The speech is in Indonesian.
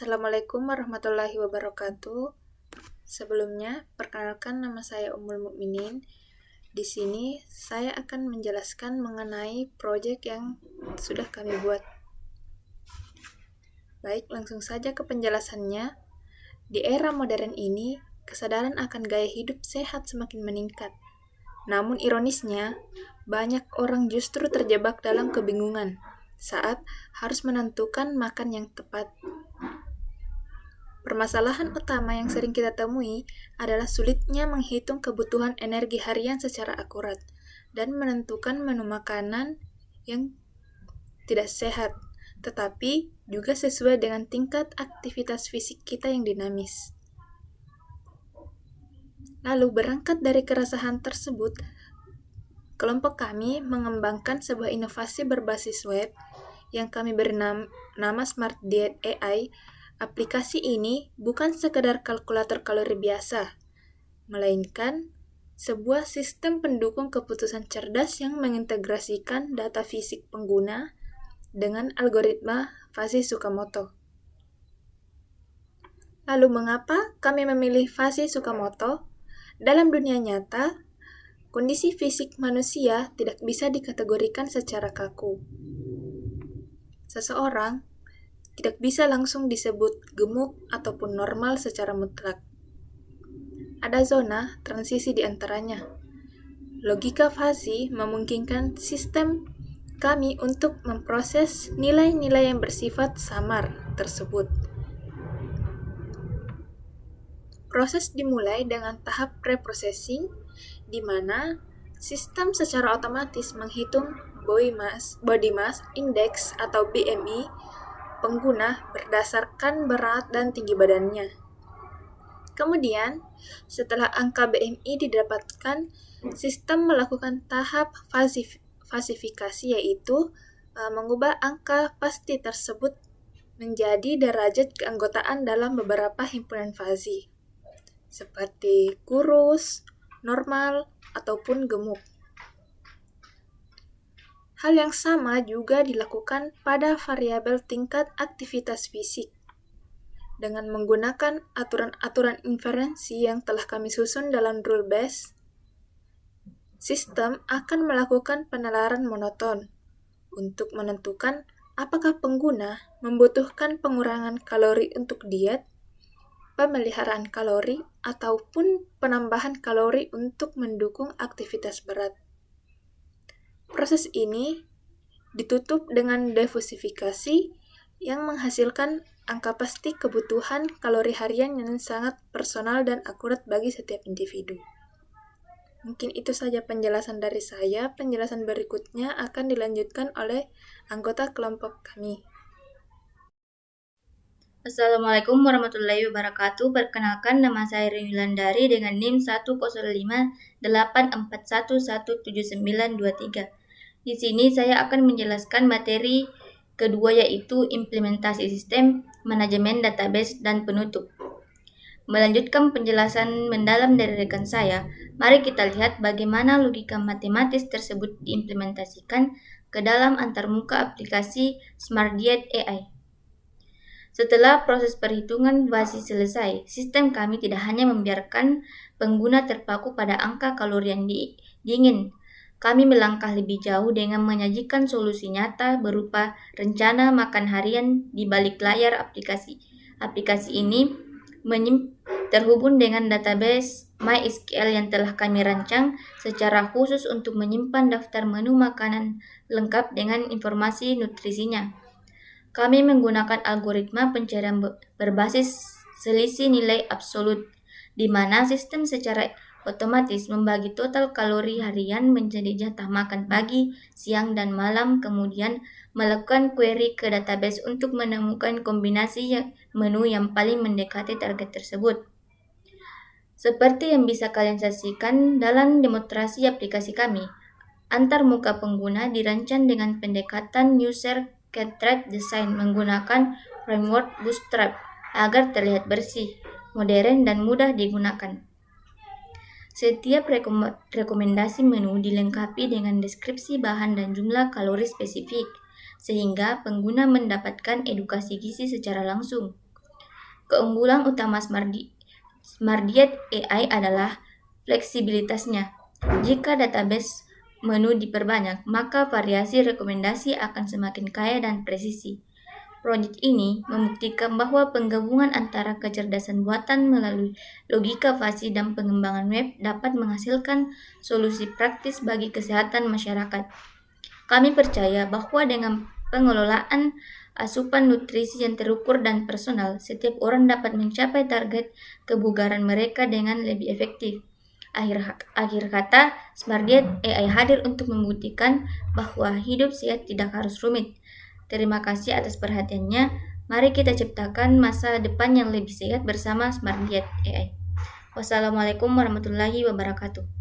Assalamualaikum warahmatullahi wabarakatuh. Sebelumnya, perkenalkan nama saya Ummul Mukminin. Di sini saya akan menjelaskan mengenai proyek yang sudah kami buat. Baik, langsung saja ke penjelasannya. Di era modern ini, kesadaran akan gaya hidup sehat semakin meningkat. Namun ironisnya, banyak orang justru terjebak dalam kebingungan saat harus menentukan makan yang tepat. Permasalahan utama yang sering kita temui adalah sulitnya menghitung kebutuhan energi harian secara akurat dan menentukan menu makanan yang tidak sehat, tetapi juga sesuai dengan tingkat aktivitas fisik kita yang dinamis. Lalu berangkat dari keresahan tersebut, kelompok kami mengembangkan sebuah inovasi berbasis web yang kami beri nama Smart Diet AI. Aplikasi ini bukan sekedar kalkulator kalori biasa, melainkan sebuah sistem pendukung keputusan cerdas yang mengintegrasikan data fisik pengguna dengan algoritma Fuzzy Tsukamoto. Lalu mengapa kami memilih Fuzzy Tsukamoto? Dalam dunia nyata, kondisi fisik manusia tidak bisa dikategorikan secara kaku. Seseorang tidak bisa langsung disebut gemuk ataupun normal secara mutlak. Ada zona transisi di antaranya. Logika Fuzzy memungkinkan sistem kami untuk memproses nilai-nilai yang bersifat samar tersebut. Proses dimulai dengan tahap preprocessing, di mana sistem secara otomatis menghitung body mass index atau BMI pengguna berdasarkan berat dan tinggi badannya. Kemudian, setelah angka BMI didapatkan, sistem melakukan tahap fasifikasi, yaitu mengubah angka pasti tersebut menjadi derajat keanggotaan dalam beberapa himpunan Fuzzy, seperti kurus, normal, ataupun gemuk. Hal yang sama juga dilakukan pada variabel tingkat aktivitas fisik. Dengan menggunakan aturan-aturan inferensi yang telah kami susun dalam rule base, sistem akan melakukan penalaran monoton untuk menentukan apakah pengguna membutuhkan pengurangan kalori untuk diet, pemeliharaan kalori, ataupun penambahan kalori untuk mendukung aktivitas berat. Proses ini ditutup dengan diversifikasi yang menghasilkan angka pasti kebutuhan kalori harian yang sangat personal dan akurat bagi setiap individu. Mungkin itu saja penjelasan dari saya. Penjelasan berikutnya akan dilanjutkan oleh anggota kelompok kami. Assalamualaikum warahmatullahi wabarakatuh. Perkenalkan, nama saya Rini Landari dengan NIM 10584117923. Di sini saya akan menjelaskan materi kedua, yaitu implementasi sistem, manajemen database, dan penutup. Melanjutkan penjelasan mendalam dari rekan saya, mari kita lihat bagaimana logika matematis tersebut diimplementasikan ke dalam antarmuka aplikasi Smart Diet AI. Setelah proses perhitungan basis selesai, sistem kami tidak hanya membiarkan pengguna terpaku pada angka kalori yang diingin. Kami melangkah lebih jauh dengan menyajikan solusi nyata berupa rencana makan harian di balik layar aplikasi. Aplikasi ini terhubung dengan database MySQL yang telah kami rancang secara khusus untuk menyimpan daftar menu makanan lengkap dengan informasi nutrisinya. Kami menggunakan algoritma pencarian berbasis selisih nilai absolut, di mana sistem secara otomatis membagi total kalori harian menjadi jatah makan pagi, siang, dan malam, kemudian melakukan query ke database untuk menemukan kombinasi menu yang paling mendekati target tersebut. Seperti yang bisa kalian saksikan dalam demonstrasi aplikasi kami, antar muka pengguna dirancang dengan pendekatan user-centered design menggunakan framework Bootstrap agar terlihat bersih, modern, dan mudah digunakan. Setiap rekomendasi menu dilengkapi dengan deskripsi bahan dan jumlah kalori spesifik, sehingga pengguna mendapatkan edukasi gizi secara langsung. Keunggulan utama Smart Diet AI adalah fleksibilitasnya. Jika database menu diperbanyak, maka variasi rekomendasi akan semakin kaya dan presisi. Proyek ini membuktikan bahwa penggabungan antara kecerdasan buatan melalui logika fasih dan pengembangan web dapat menghasilkan solusi praktis bagi kesehatan masyarakat. Kami percaya bahwa dengan pengelolaan asupan nutrisi yang terukur dan personal, setiap orang dapat mencapai target kebugaran mereka dengan lebih efektif. Akhir kata, Smart Diet AI hadir untuk membuktikan bahwa hidup sehat tidak harus rumit. Terima kasih atas perhatiannya. Mari kita ciptakan masa depan yang lebih sehat bersama Smart Diet AI. Wassalamualaikum warahmatullahi wabarakatuh.